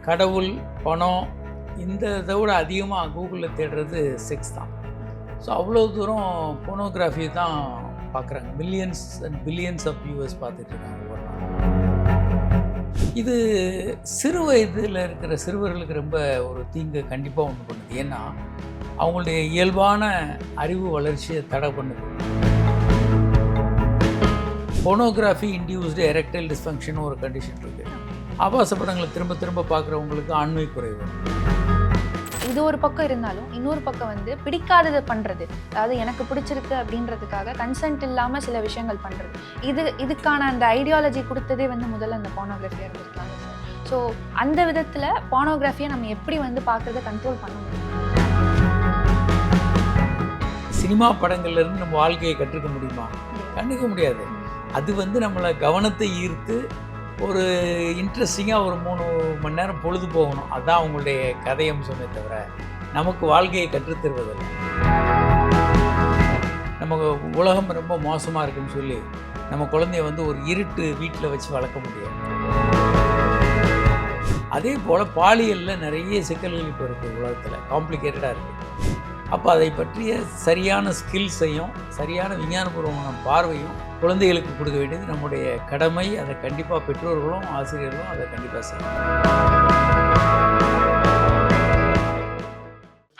கடவுள், பணம் இந்த இதை விட அதிகமாக கூகுளில் தேடுறது செக்ஸ் தான். ஸோ அவ்வளோ தூரம் போனோகிராஃபி தான் பார்க்குறாங்க. Millions and billions of viewers பார்த்துட்ருக்காங்க ஒவ்வொரு நாள். இது சிறு வயதில் இருக்கிற சிறுவர்களுக்கு ரொம்ப ஒரு தீங்கு கண்டிப்பாக ஒன்று பண்ணுது. ஏன்னா அவங்களுடைய இயல்பான அறிவு வளர்ச்சியை தடை பண்ணுது. போனோகிராஃபி இன்டியூஸ்டு எரெக்டைல் டிஸ்ஃபங்க்ஷன் ஒரு கண்டிஷன் இருக்குது. ஆபாச படங்களை திரும்ப திரும்ப பார்க்குறவங்களுக்கு ஆண்மை குறைவு. இது ஒரு பக்கம் இருந்தாலும் இன்னொரு பக்கம் வந்து பிடிக்காததை பண்ணுறது, அதாவது எனக்கு பிடிச்சிருக்கு அப்படின்றதுக்காக கன்சென்ட் இல்லாமல் சில விஷயங்கள் பண்ணுறது, இதுக்கான அந்த ஐடியாலஜி கொடுத்ததே வந்து முதல்ல அந்த போனோகிராஃபியாக இருந்திருக்காங்க சார். ஸோ அந்த விதத்தில் போனோகிராஃபியை நம்ம எப்படி வந்து பார்க்குறத கண்ட்ரோல் பண்ண முடியும்? சினிமா படங்கள்லேருந்து நம்ம வாழ்க்கையை கற்றுக்க முடியுமா? கண்டுக்க முடியாது. அது வந்து நம்மளை கவனத்தை ஈர்த்து ஒரு இன்ட்ரெஸ்டிங்காக ஒரு 3 மணி நேரம் பொழுது போகணும். அதுதான் அவங்களுடைய கதை அம்சமே தவிர நமக்கு வாழ்க்கையை கற்றுத்தருவதில்லை. நம்ம உலகம் ரொம்ப மோசமாக இருக்குன்னு சொல்லி நம்ம குழந்தைய வந்து ஒரு இருட்டு வீட்டில் வச்சு வளர்க்க முடியாது. அதே போல் பாலியலில் நிறைய சிக்கல்கள் இப்போ இருக்குது உலகத்தில், காம்ப்ளிகேட்டடாக இருக்குது. அப்போ அதை பற்றிய சரியான ஸ்கில்ஸையும் சரியான விஞ்ஞானபூர்வமான பார்வையும் குழந்தைகளுக்கு கொடுக்க வேண்டியது நம்முடைய கடமை. அதை கண்டிப்பாக பெற்றோர்களும் ஆசிரியர்களும் அதை கண்டிப்பாக செய்யணும்.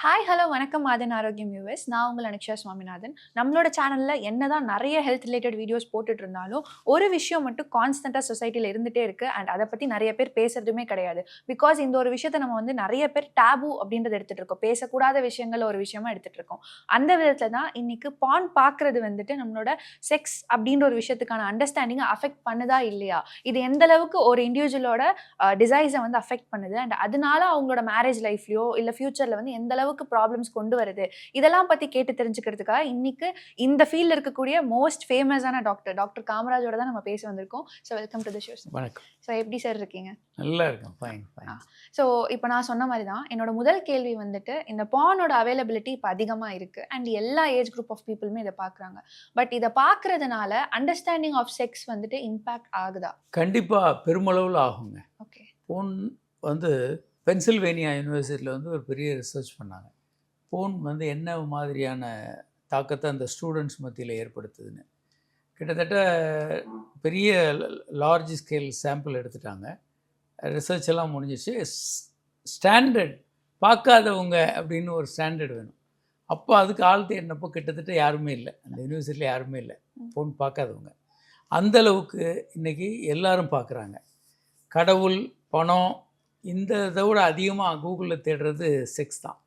ஹாய், ஹலோ, வணக்கம் மாதன் ஆரோக்கியம் யூஎஸ். நான் உங்கள் அனுக்ஷா சுவாமிநாதன். நம்மளோட சேனலில் என்னதான் நிறைய ஹெல்த் ரிலேட்டட் வீடியோஸ் போட்டுட்டு இருந்தாலும் ஒரு விஷயம் மட்டும் கான்ஸ்டண்ட்டாக சொசைட்டியில் இருந்துகிட்டே இருக்குது. அண்ட் அதை பற்றி நிறைய பேர் பேசுறதுமே கிடையாது. பிகாஸ் இந்த ஒரு விஷயத்தை நம்ம வந்து நிறைய பேர் டேபு அப்படின்றத எடுத்துகிட்டு இருக்கோம். பேசக்கூடாத விஷயங்கள் ஒரு விஷயமா எடுத்துகிட்டு இருக்கோம். அந்த விதத்தில் தான் இன்னைக்கு பான் பார்க்குறது வந்துட்டு நம்மளோட செக்ஸ் அப்படின்ற ஒரு விஷயத்துக்கான அண்டர்ஸ்டாண்டிங்கை அஃபெக்ட் பண்ணுதா இல்லையா, இது எந்த அளவுக்கு ஒரு இண்டிவிஜுவலோட டிசைர்ஸை வந்து அஃபெக்ட் பண்ணுது, அண்ட் அதனால அவங்களோட மேரேஜ் லைஃப்லையோ இல்லை ஃபியூச்சரில் வந்து எந்த அளவுக்கு ப்ராப்ளம்ஸ் கொண்டு வருது, இதெல்லாம் பத்தி கேட்டு தெரிஞ்சுக்கிறதுக்காக இன்னைக்கு இந்த ஃபீல்ட்ல இருக்கக்கூடிய மோஸ்ட் ஃபேமஸான டாக்டர் காமராஜோட தான் நம்ம பேச வந்திருக்கோம். So welcome to the show. வணக்கம். ஸோ எப்படி சார் இருக்கீங்க? நல்லா இருக்கேன், ஃபைன். ஸோ இப்போ நான் சொன்ன மாதிரி தான் என்னோட முதல் கேள்வி வந்துட்டு, இந்த பானோட அவைலபிலிட்டி இப்போ அதிகமாக இருக்கு அண்ட் எல்லா ஏஜ் குரூப் ஆஃப் பீப்புளுமே இதை பார்க்குறாங்க. பட் இதை பார்க்கறதுனால அண்டர்ஸ்டாண்டிங் ஆஃப் செக்ஸ் வந்துட்டு இம்பேக்ட் ஆகுதா? கண்டிப்பாக பெருமளவில் ஆகுங்க. ஓகே. போன் வந்து பென்சில்வேனியா யூனிவர்சிட்டியில் வந்து ஒரு பெரிய ரிசர்ச் பண்ணாங்க. போன் வந்து என்ன மாதிரியான தாக்கத்தை அந்த ஸ்டூடெண்ட்ஸ் மத்தியில் ஏற்படுத்துதுன்னு. கிட்டத்தட்ட பெரிய லார்ஜ் ஸ்கேல் சாம்பிள் எடுத்துட்டாங்க. ரிசர்ச் எல்லாம் முடிஞ்சிச்சு. ஸ்டாண்டர்ட் பார்க்காதவங்க அப்படின்னு ஒரு ஸ்டாண்டர்ட் வேணும். அப்போ அதுக்கு ஆள் தேடினப்போ கிட்டத்தட்ட யாருமே இல்லை, அந்த யூனிவர்சிட்டியில் யாருமே இல்லை ஃபோன் பார்க்காதவங்க. அந்தளவுக்கு இன்றைக்கி எல்லாரும் பார்க்குறாங்க. கடவுள், பணம் இந்த இதை விட அதிகமாக கூகுளில் தேடுறது செக்ஸ் தான்.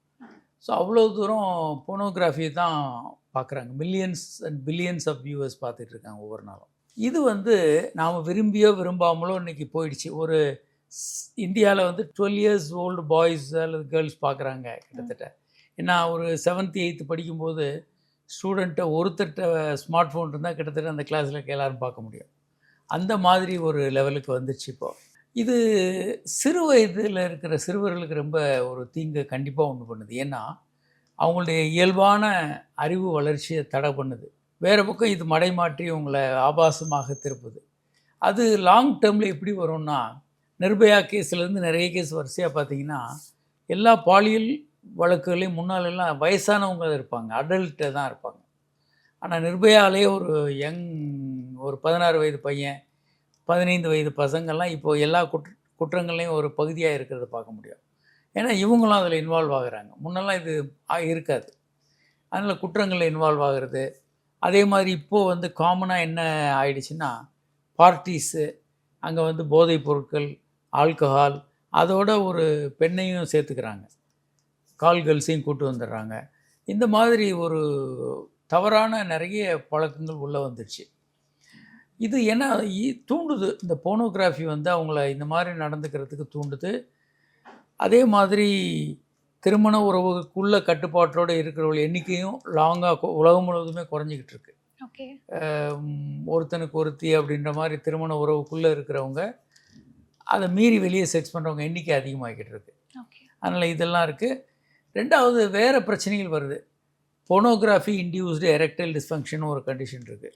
ஸோ அவ்வளோ தூரம் போனோகிராஃபி தான் பார்க்குறாங்க. Millions and billions of viewers பார்த்துட்ருக்காங்க ஒவ்வொரு நாளும். இது வந்து நாம் விரும்பியோ விரும்பாமலோ இன்றைக்கி போயிடுச்சு. ஒரு இந்தியாவில் வந்து 12 years old பாய்ஸ் அல்லது கேர்ள்ஸ் பார்க்குறாங்க கிட்டத்தட்ட. ஏன்னா ஒரு 7th 8th படிக்கும்போது ஸ்டூடெண்ட்டை ஒருத்தர்கிட்ட ஸ்மார்ட் ஃபோன் இருந்தால் கிட்டத்தட்ட அந்த கிளாஸில் எல்லோரும் பார்க்க முடியும். அந்த மாதிரி ஒரு லெவலுக்கு வந்துடுச்சு இப்போது. இது சிறு வயதில் இருக்கிற சிறுவர்களுக்கு ரொம்ப ஒரு தீங்கு கண்டிப்பாக ஒன்று பண்ணுது. ஏன்னா அவங்களுடைய இயல்பான அறிவு வளர்ச்சியை தடை பண்ணுது. வேறு பக்கம் இது மடைமாற்றி உங்களை ஆபாசமாக திருப்புது. அது லாங் டேர்மில் எப்படி வரும்னா, நிர்பயா கேஸ்லேருந்து நிறைய கேஸ் வரிசையாக பார்த்தீங்கன்னா எல்லா பாலியல் வழக்குகளையும் முன்னாலெல்லாம் வயசானவங்க இருப்பாங்க, அடல்ட்டு தான் இருப்பாங்க. ஆனால் நிர்பயாலே ஒரு ஒரு 16 வயது பையன், 15 வயது பசங்கள்லாம் இப்போது எல்லா குற்றங்கள்லையும் ஒரு பகுதியாக இருக்கிறத பார்க்க முடியும். ஏன்னா இவங்களும் அதில் இன்வால்வ் ஆகுறாங்க. முன்னெல்லாம் இது இருக்காது. அதனால் குற்றங்களில் இன்வால்வ் ஆகிறது. அதே மாதிரி இப்போது வந்து காமனாக என்ன ஆயிடுச்சுன்னா, பார்ட்டிஸு, அங்கே வந்து போதைப் பொருட்கள், ஆல்கஹால், அதோட ஒரு பெண்ணையும் சேர்த்துக்கிறாங்க, கால் கேர்ள்ஸையும் கூட்டு வந்துடுறாங்க. இந்த மாதிரி ஒரு தவறான நிறைய பழக்கங்கள் உள்ளே வந்துடுச்சு. இது என்ன தூண்டுது, இந்த போனோகிராஃபி வந்து அவங்கள இந்த மாதிரி நடந்துக்கிறதுக்கு தூண்டுது. அதே மாதிரி திருமண உறவுக்குள்ள கட்டுப்பாட்டோடு இருக்கிறவங்க எண்ணிக்கையும் லாங்காக உலகம் முழுவதுமே குறைஞ்சிக்கிட்டு இருக்கு. ஓகே. ஒருத்தனுக்கு ஒருத்தி அப்படின்ற மாதிரி திருமண உறவுக்குள்ளே இருக்கிறவங்க அதை மீறி வெளியே செக்ஸ் பண்ணுறவங்க எண்ணிக்கை அதிகமாகிக்கிட்டு இருக்கு. அதனால் இதெல்லாம் இருக்குது. ரெண்டாவது வேறு பிரச்சனைகள் வருது. போனோகிராஃபி இன்டியூஸ்டு எரெக்டைல் டிஸ்ஃபங்க்ஷன் ஒரு கண்டிஷன் இருக்குது.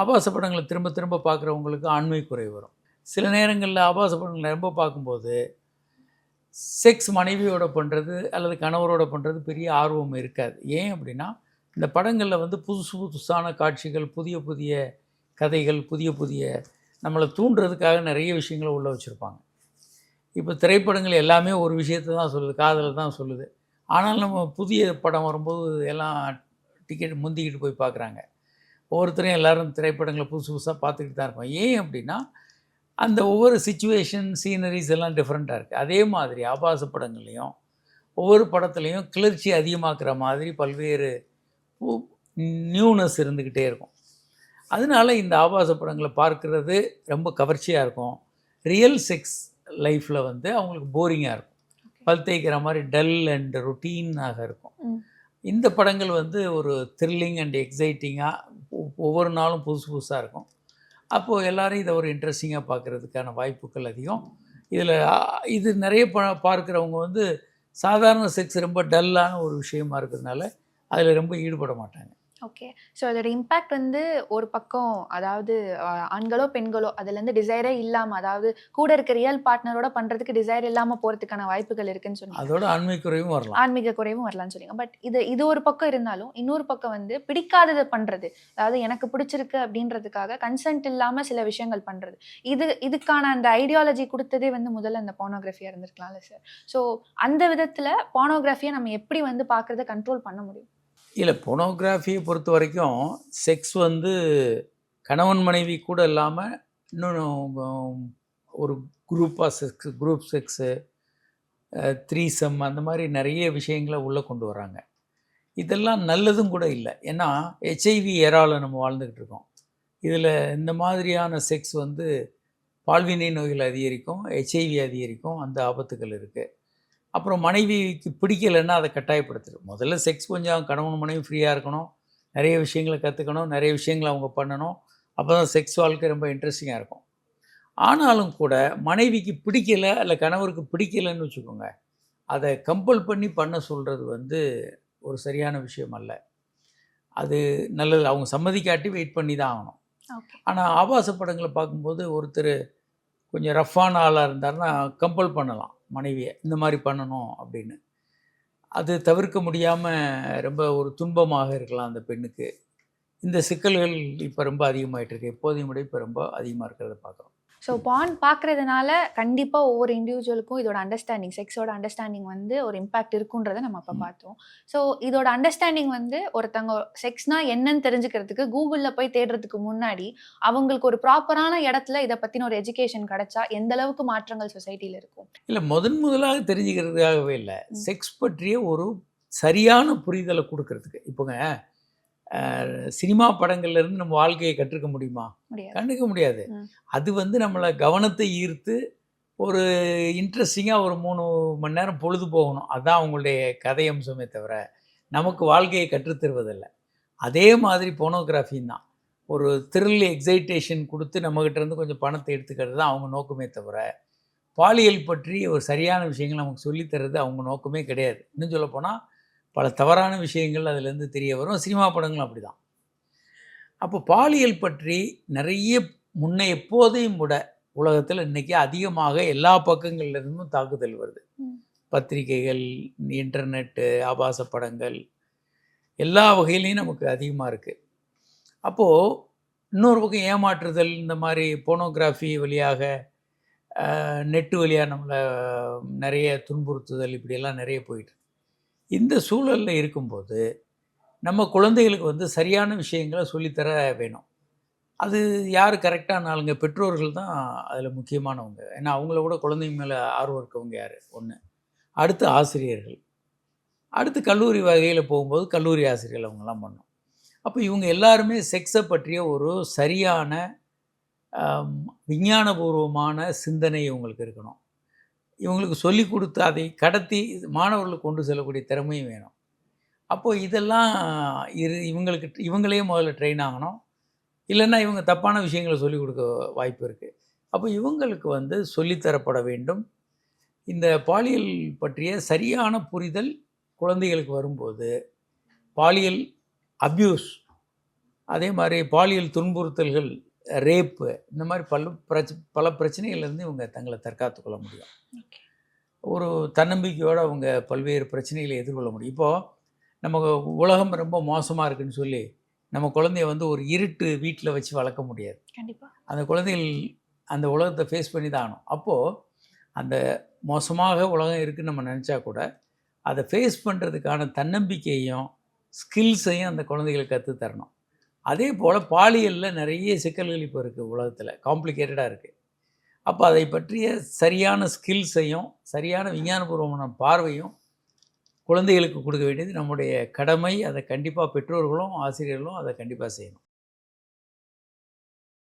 ஆபாச படங்களை திரும்ப திரும்ப பார்க்குறவங்களுக்கு ஆண்மை குறைவு வரும். சில நேரங்களில் ஆபாச படங்களை ரொம்ப பார்க்கும்போது செக்ஸ் மனைவியோட பண்ணுறது அல்லது கணவரோட பண்ணுறது பெரிய ஆர்வம் இருக்காது. ஏன் அப்படின்னா, இந்த படங்களில் வந்து புதுசு புதுசான காட்சிகள், புதிய புதிய கதைகள், புதிய புதிய நம்மளை தூண்டுறதுக்காக நிறைய விஷயங்களை உள்ளே வச்சுருப்பாங்க. இப்போ திரைப்படங்கள் எல்லாமே ஒரு விஷயத்தை தான் சொல்லுது, காதலை தான் சொல்லுது. ஆனாலும் நம்ம புதிய படம் வரும்போது எல்லாம் டிக்கெட் முந்திக்கிட்டு போய் பார்க்குறாங்க. ஒவ்வொருத்தரையும் எல்லோரும் திரைப்படங்களை புதுசு புதுசாக பார்த்துக்கிட்டு தான் இருப்போம். ஏன் அப்படின்னா, அந்த ஒவ்வொரு சிச்சுவேஷன், சீனரிஸ் எல்லாம் டிஃப்ரெண்ட்டாக இருக்குது. அதே மாதிரி ஆபாச படங்கள்லையும் ஒவ்வொரு படத்துலையும் கிளர்ச்சி அதிகமாக்குற மாதிரி பல்வேறு நியூனஸ் இருந்துக்கிட்டே இருக்கும். அதனால இந்த ஆபாச படங்களை பார்க்குறது ரொம்ப கவர்ச்சியாக இருக்கும். ரியல் செக்ஸ் லைஃப்பில் வந்து அவங்களுக்கு போரிங்காக இருக்கும். பல் தேய்க்கிற மாதிரி டல் அண்ட் ரொட்டீனாக இருக்கும். இந்த படங்கள் வந்து ஒரு த்ரில்லிங் அண்ட் எக்ஸைட்டிங்காக ஒவ்வொரு நாளும் புதுசு புதுசாக இருக்கும். அப்போது எல்லோரும் இதை ஒரு இன்ட்ரெஸ்டிங்காக பார்க்குறதுக்கான வாய்ப்புகள் அதிகம். இதில் இது நிறைய பார்க்குறவங்க வந்து சாதாரண செக்ஸ் ரொம்ப டல்லான ஒரு விஷயமா இருக்கிறதுனால அதில் ரொம்ப ஈடுபட மாட்டாங்க. ஓகே. ஸோ அதோட இம்பேக்ட் வந்து ஒரு பக்கம், அதாவது ஆண்களோ பெண்களோ அதுலேருந்து டிசைரே இல்லாமல், அதாவது கூட இருக்க ரியல் பார்ட்னரோட பண்ணுறதுக்கு டிசைர் இல்லாமல் போகிறதுக்கான வாய்ப்புகள் இருக்குன்னு சொன்னீங்க. அதோட ஆன்மீக குறைவும் வரலாம். ஆன்மீக குறைவும் வரலாம்னு சொன்னீங்க. பட் இது ஒரு பக்கம் இருந்தாலும் இன்னொரு பக்கம் வந்து பிடிக்காததை பண்ணுறது, அதாவது எனக்கு பிடிச்சிருக்கு அப்படின்றதுக்காக கன்சென்ட் இல்லாமல் சில விஷயங்கள் பண்ணுறது, இதுக்கான அந்த ஐடியாலஜி கொடுத்ததே வந்து முதல்ல அந்த போனோகிராஃபியாக இருந்திருக்கலாம்ல சார். ஸோ அந்த விதத்தில் போனோகிராஃபியை நம்ம எப்படி வந்து பார்க்குறத கண்ட்ரோல் பண்ண முடியும்? இல்லை, போனோகிராஃபியை பொறுத்த வரைக்கும் செக்ஸ் வந்து கணவன் மனைவி கூட இல்லாமல் இன்னொன்று ஒரு குரூப் செக்ஸு, த்ரீசம், அந்த மாதிரி நிறைய விஷயங்களை உள்ளே கொண்டு வராங்க. இதெல்லாம் நல்லதும் கூட இல்லை. ஏன்னா ஹெச்ஐவி ஏராவில் நம்ம வாழ்ந்துக்கிட்டு இருக்கோம். இதில் இந்த மாதிரியான செக்ஸ் வந்து பால்வினை நோய்கள் அதிகரிக்கும், ஹெச்ஐவி அதிகரிக்கும், அந்த ஆபத்துகள் இருக்குது. அப்புறம் மனைவிக்கு பிடிக்கலைன்னா அதை கட்டாயப்படுத்துது. முதல்ல செக்ஸ் கொஞ்சம் கணவன் மனைவி ஃப்ரீயாக இருக்கணும், நிறைய விஷயங்களை கற்றுக்கணும், நிறைய விஷயங்களை அவங்க பண்ணணும். அப்போ தான் செக்ஸ் வாழ்க்கை ரொம்ப இன்ட்ரெஸ்டிங்காக இருக்கும். ஆனாலும் கூட மனைவிக்கு பிடிக்கலை இல்லை கணவருக்கு பிடிக்கலைன்னு வச்சுக்கோங்க, அதை கம்பல் பண்ணி பண்ண சொல்கிறது வந்து ஒரு சரியான விஷயம் அல்ல. அது நல்லது. அவங்க சம்மதிக்காட்டி வெயிட் பண்ணி தான் ஆகணும். ஆனால் ஆபாச படங்களை பார்க்கும்போது ஒருத்தர் கொஞ்சம் ரஃப்பான ஆளாக இருந்தாருன்னா கம்பல் பண்ணலாம் மனைவியை, இந்த மாதிரி பண்ணணும் அப்படின்னு. அது தவிர்க்க முடியாமல் ரொம்ப ஒரு துன்பமாக இருக்கலாம் அந்த பெண்ணுக்கு. இந்த சிக்கல்கள் இப்போ ரொம்ப அதிகமாகிட்டு இருக்கு. எப்போதையும் விட இப்போ ரொம்ப அதிகமாக இருக்கிறத பார்க்குறோம். ஸோ பான் பார்க்குறதுனால கண்டிப்பாக ஒவ்வொரு இண்டிவிஜுவலுக்கும் இதோட அண்டர்ஸ்டாண்டிங், செக்ஸோட அண்டர்ஸ்டாண்டிங் வந்து ஒரு இம்பேக்ட் இருக்குன்றதை நம்ம அப்போ பார்த்தோம். ஸோ இதோட அண்டர்ஸ்டாண்டிங் வந்து ஒருத்தவங்க செக்ஸ்னால் என்னன்னு தெரிஞ்சுக்கிறதுக்கு கூகுளில் போய் தேடுறதுக்கு முன்னாடி அவங்களுக்கு ஒரு ப்ராப்பரான இடத்துல இதை பற்றின ஒரு எஜுகேஷன் கிடச்சா எந்த அளவுக்கு மாற்றங்கள் சொசைட்டியில் இருக்கும்? இல்லை, முதலாக தெரிஞ்சுக்கிறதுக்காகவே இல்லை, செக்ஸ் பற்றிய ஒரு சரியான புரிதலை கொடுக்கறதுக்கு. இப்போங்க சினிமா படங்கள்லேருந்து நம்ம வாழ்க்கையை கற்றுக்க முடியுமா? கண்டுக்க முடியாது. அது வந்து நம்மளை கவனத்தை ஈர்த்து ஒரு இன்ட்ரெஸ்டிங்காக ஒரு 3 மணி நேரம் பொழுது போகணும். அதுதான் அவங்களுடைய கதை அம்சமே தவிர நமக்கு வாழ்க்கையை கற்றுத்தருவதில்லை. அதே மாதிரி போனோகிராஃபின் தான். ஒரு த்ரில் எக்ஸைட்டேஷன் கொடுத்து நம்மகிட்டேருந்து கொஞ்சம் பணத்தை எடுத்துக்கிறது தான் அவங்க நோக்கமே தவிர பாலியல் பற்றி ஒரு சரியான விஷயங்கள் நமக்கு சொல்லித்தர்றது அவங்க நோக்கமே கிடையாது. இன்னும் சொல்லப்போனால் பல தவறான விஷயங்கள் அதிலேருந்து தெரிய வரும். சினிமா படங்களும் அப்படி தான். அப்போ பாலியல் பற்றி நிறைய முன்ன எப்போதையும் விட உலகத்தில் இன்றைக்கி அதிகமாக எல்லா பக்கங்கள்லேருந்தும் தாக்குதல் வருது. பத்திரிகைகள், இன்டர்நெட்டு, ஆபாச படங்கள், எல்லா வகையிலையும் நமக்கு அதிகமாக இருக்குது. அப்போது இன்னொரு பக்கம் ஏமாற்றுதல், இந்த மாதிரி போனோகிராஃபி வழியாக, நெட்டு வழியாக நம்மளை நிறைய துன்புறுத்துதல், இப்படியெல்லாம் நிறைய போயிட்டு. இந்த சூழலில் இருக்கும்போது நம்ம குழந்தைகளுக்கு வந்து சரியான விஷயங்களை சொல்லித்தர வேணும். அது யார் கரெக்டான ஆளுங்க? பெற்றோர்கள் தான் அதில் முக்கியமானவங்க. ஏன்னா அவங்கள கூட குழந்தைங்க மேலே ஆர்வம் இருக்கவங்க யார்? ஒன்று. அடுத்து ஆசிரியர்கள். அடுத்து கல்லூரி வகையில் போகும்போது கல்லூரி ஆசிரியர்கள் அவங்கெல்லாம் பண்ணணும். அப்போ இவங்க எல்லாருமே செக்ஸை பற்றிய ஒரு சரியான விஞ்ஞானபூர்வமான சிந்தனை இவங்களுக்கு இருக்கணும். இவங்களுக்கு சொல்லி கொடுத்து அதை கடத்தி மாணவர்களுக்கு கொண்டு செல்லக்கூடிய திறமையும் வேணும். அப்போது இதெல்லாம் இவங்களே முதல்ல ட்ரெயின் ஆகணும். இல்லைன்னா இவங்க தப்பான விஷயங்களை சொல்லிக் கொடுக்க வாய்ப்பு இருக்குது. அப்போ இவங்களுக்கு வந்து சொல்லித்தரப்பட வேண்டும். இந்த பாலியல் பற்றிய சரியான புரிதல் குழந்தைகளுக்கு வரும்போது பாலியல் அப்யூஸ், அதே மாதிரி பாலியல் துன்புறுத்தல்கள், ரேப்பு, இந்த மாதிரி பல பிரச்சனைகள்லேருந்து இவங்க தங்களை தற்காத்து கொள்ள முடியும். ஒரு தன்னம்பிக்கையோடு அவங்க பல்வேறு பிரச்சனைகளை எதிர்கொள்ள முடியும். இப்போது நமக்கு உலகம் ரொம்ப மோசமாக இருக்குன்னு சொல்லி நம்ம குழந்தைய வந்து ஒரு இருட்டு வீட்டில் வச்சு வளர்க்க முடியாது. கண்டிப்பாக. அந்த குழந்தைகள் அந்த உலகத்தை ஃபேஸ் பண்ணி தான் ஆகணும். அப்போது அந்த மோசமாக உலகம் இருக்குதுன்னு நம்ம நினச்சா கூட அதை ஃபேஸ் பண்ணுறதுக்கான தன்னம்பிக்கையும் ஸ்கில்ஸையும் அந்த குழந்தைகளுக்கு கற்றுத் தரணும். அதே போல் பாலியலில் நிறைய சிக்கல்கள் இப்போ இருக்குது, உலகத்தில் காம்ப்ளிகேட்டடாக இருக்குது. அப்போ அதை பற்றிய சரியான ஸ்கில்ஸையும் சரியான விஞ்ஞானபூர்வமான பார்வையும் குழந்தைகளுக்கு கொடுக்க வேண்டியது நம்முடைய கடமை. அதை கண்டிப்பாக பெற்றோர்களும் ஆசிரியர்களும் அதை கண்டிப்பாக செய்யணும்.